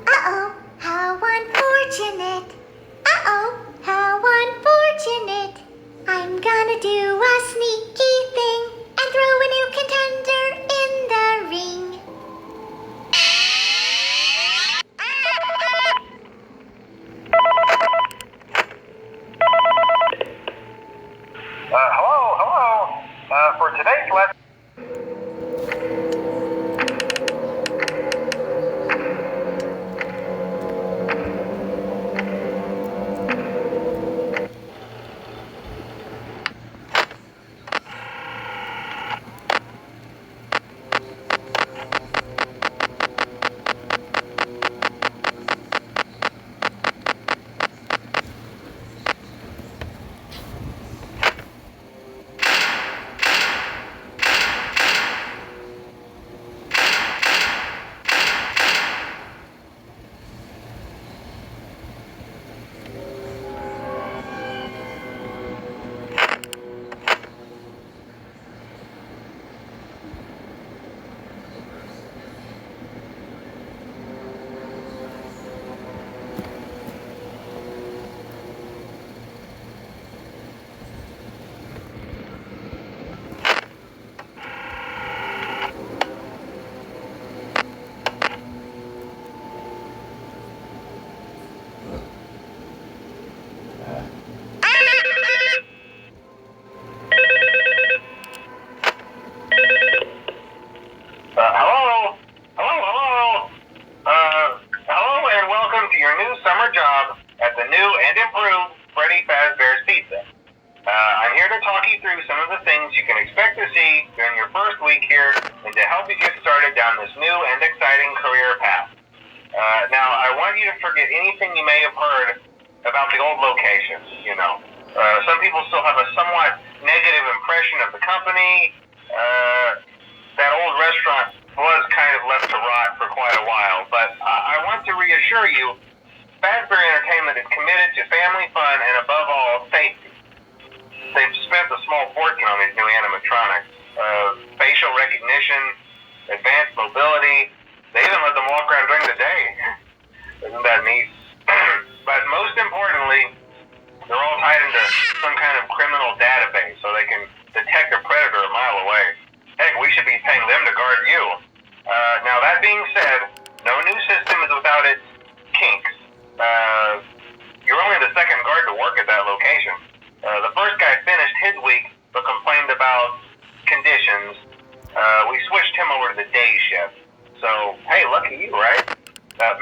Uh-oh, how unfortunate. Uh-oh, how unfortunate. I'm gonna do a sneaky thing and throw a new contender in the ring. Hello. For today's lesson. Hello and welcome to your new summer job at the new and improved Freddy Fazbear's Pizza. I'm here to talk you through some of the things you can expect to see during your first week here and to help you get started down this new and exciting career path. Now, I want you to forget anything you may have heard about the old location, some people still have a somewhat negative impression of the company. That old restaurant was kind of left to rot for quite a while, but I want to reassure you, Fazbear Entertainment is committed to family fun and above all, safety. They've spent a small fortune on these new animatronics. Facial recognition, advanced mobility, they even let them walk around during the day. Isn't that neat? But most importantly, they're all tied into some kind of criminal database so they can detect a predator a mile away. Heck, we should be paying them to guard you. Now that being said, no new system is without its kinks. You're only the second guard to work at that location. The first guy finished his week but complained about conditions. We switched him over to the day shift. So, hey, lucky you, right?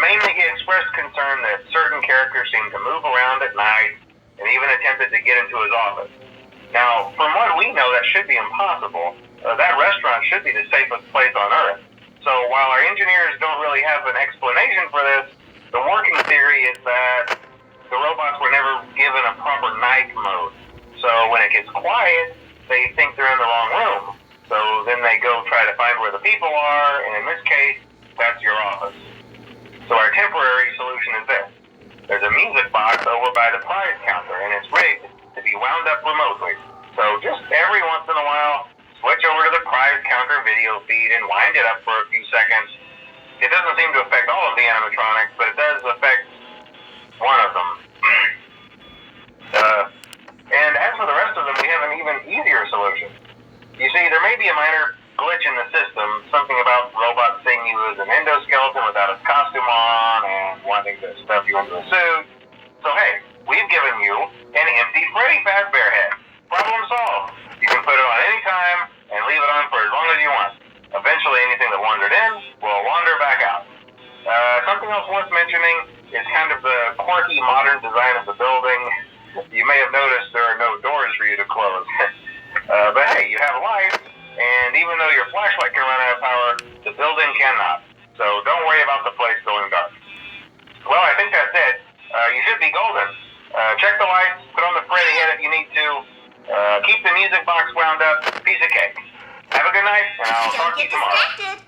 Mainly he expressed concern that certain characters seemed to move around at night and even attempted to get into his office. Now, from what we know, that should be impossible. That restaurant should be the safest place on Earth. So while our engineers don't really have an explanation for this, the working theory is that the robots were never given a proper night mode. So when it gets quiet, they think they're in the wrong room. So then they go try to find where the people are, and in this case, that's your office. So our temporary solution is this. There's a music box over by the prize counter, and it's rigged to be wound up remotely. So just every once in a while, switch over to the prize counter video feed and wind it up for a few seconds. It doesn't seem to affect all of the animatronics, but it does affect one of them. And as for the rest of them, we have an even easier solution. You see, there may be a minor glitch in the system, something about robots seeing you as an endoskeleton without a costume on and wanting to stuff you into a suit. So hey, we've given you an empty Freddy Fazbear head. Problem solved. You can put it on any time and leave it on for as long as you want. Eventually anything that wandered in will wander back out. Something else worth mentioning is kind of the quirky modern design of the building. You may have noticed there are no doors for you to close. But hey, you have lights, and even though your flashlight can run out of power, the building cannot. So don't worry about the place going dark. Well, I think that's it. You should be golden. Check the lights, put on the Freddy head if you need to. Keep the music box wound up. Piece of cake. Have a good night, and I'll talk to you tomorrow. Distracted.